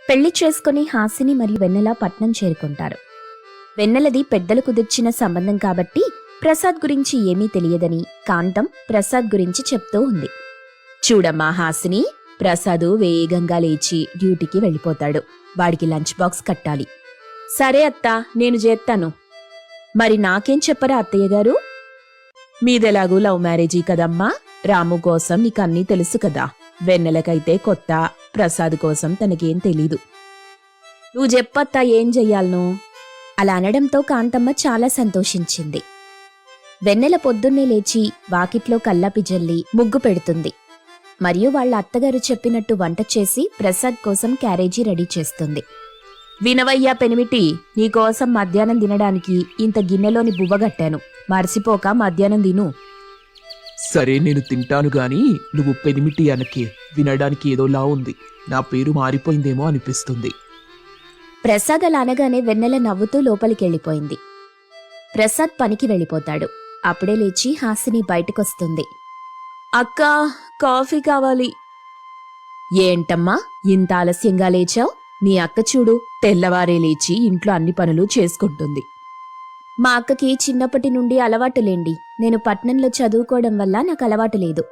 పెళ్లి చేసుకుని హాసిని మరియు వెన్నెల పట్నం చేరుకుంటారు. వెన్నెలది పెద్దలు కుదిర్చిన సంబంధం కాబట్టి ప్రసాద్ గురించి ఏమీ తెలియదని కాంతం ప్రసాద్ గురించి చెప్తూ ఉంది. చూడమ్మా హాసిని, ప్రసాదు వేగంగా లేచి డ్యూటీకి వెళ్ళిపోతాడు. వాడికి లంచ్ బాక్స్ కట్టాలి. సరే అత్తా, నేను చేస్తాను. మరి నాకేం చెప్పరా అత్తయ్య గారు? మీదెలాగూ లవ్ మ్యారేజీ కదమ్మా. రాము కోసం నీకన్నీ తెలుసు కదా. వెన్నెలకైతే కొత్త, ప్రసాద్ కోసం తనకేం తెలీదు. నువ్వు చెప్పత్తా ఏం చెయ్యాలను? అలా అనడంతో కాంతమ్మ చాలా సంతోషించింది. వెన్నెల పొద్దున్నే లేచి వాకిట్లో కల్లాపి జల్లి ముగ్గు పెడుతుంది. మరియు వాళ్ళ అత్తగారు చెప్పినట్టు వంట చేసి ప్రసాద్ కోసం క్యారేజీ రెడీ చేస్తుంది. వినవయ్యా పెనిమిటి, నీకోసం మధ్యాహ్నం తినడానికి ఇంత గిన్నెలోని బువ్వగట్టాను. మర్చిపోక మధ్యాహ్నం తిను. సరే, నేను తింటాను గాని నువ్వు పెనిమిటి అనకే. వినడానికి ఏదోలా ఉంది. నా పేరు మారిపోయిందేమో అనిపిస్తుంది. ప్రసాద్ అలా అనగానే వెన్నెల నవ్వుతూ లోపలికెళ్ళిపోయింది. ప్రసాద్ పనికి వెళ్ళిపోతాడు. అప్పుడే లేచి హాసిని బయటకొస్తుంది. అక్కా, కాఫీ కావాలి. ఏంటమ్మా ఇంత ఆలస్యంగా లేచావు? మీ అక్క చూడు, తెల్లవారే లేచి ఇంట్లో అన్ని పనులు చేసుకుంటుంది. మా అక్కకి చిన్నప్పటి నుండి అలవాటులేండి. నేను పట్నంలో చదువుకోవడం వల్ల నాకు అలవాటు లేదు.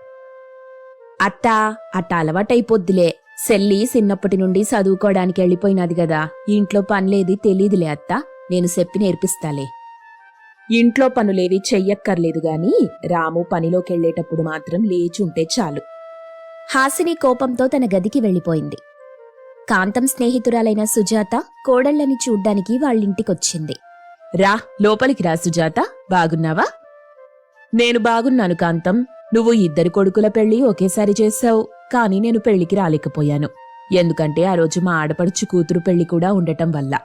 అత్తా, అట్ట అలవాటైపోద్దిలే. సెల్లి చిన్నప్పటి నుండి చదువుకోవడానికి వెళ్ళిపోయినది గదా. ఇంట్లో పనిలేది తెలీదులే అత్తా. నేను చెప్పి నేర్పిస్తాలే. ఇంట్లో పనులేవి చెయ్యక్కర్లేదు గాని రాము పనిలోకెళ్లేటప్పుడు మాత్రం లేచుంటే చాలు. హాసిని కోపంతో తన గదికి వెళ్ళిపోయింది. కాంతం స్నేహితురాలైన సుజాత కోడళ్లని చూడ్డానికి వాళ్ళింటికొచ్చింది. రా, లోపలికి రా సుజాత. బాగున్నావా? నేను బాగున్నాను కాంతం. నువ్వు ఇద్దరు కొడుకుల పెళ్లి ఒకేసారి చేశావు. కాని నేను పెళ్లికి రాలేకపోయాను. ఎందుకంటే ఆ రోజు మా ఆడపడుచు కూతురు పెళ్లి కూడా ఉండటం వల్ల.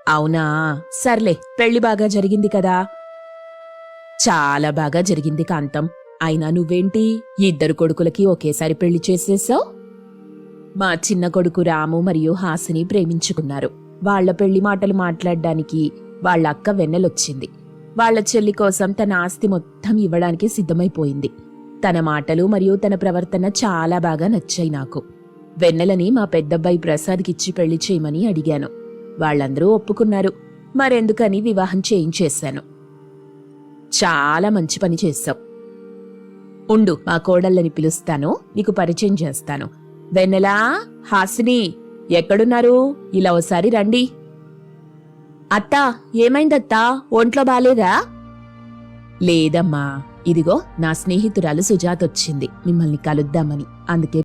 అవునా? సర్లే, పెళ్లి బాగా జరిగింది కదా? చాలా బాగా జరిగింది కాంతం. అయినా నువ్వేంటి ఇద్దరు కొడుకులకి ఒకేసారి పెళ్లి చేసేశావు? మా చిన్న కొడుకు రాము మరియు హాసిని ప్రేమించుకున్నారు. వాళ్ల పెళ్లి మాటలు మాట్లాడడానికి వాళ్ళ అక్క వెన్నెలొచ్చింది. వాళ్ల చెల్లి కోసం తన ఆస్తి మొత్తం ఇవ్వడానికి సిద్ధమైపోయింది. తన మాటలు మరియు తన ప్రవర్తన చాలా బాగా నచ్చాయి నాకు. వెన్నెలని మా పెద్దబ్బాయి ప్రసాద్కిచ్చి పెళ్లి చేయమని అడిగాను. వాళ్ళందరూ ఒప్పుకున్నారు. మరెందుకని వివాహం చేయించేశాను. చాలా మంచి పని చేశావు. ఉండు, మా కోడళ్ళని పిలుస్తాను, నీకు పరిచయం చేస్తాను. వెన్నెలా, హాసిని ఎక్కడున్నారు? ఇలా ఓసారి రండి. అత్తా, ఏమైందత్తా? ఒంట్లో బాలేదా? లేదమ్మా, ఇదిగో నా స్నేహితురాలు సుజాతొచ్చింది మిమ్మల్ని కలుద్దామని. అందుకే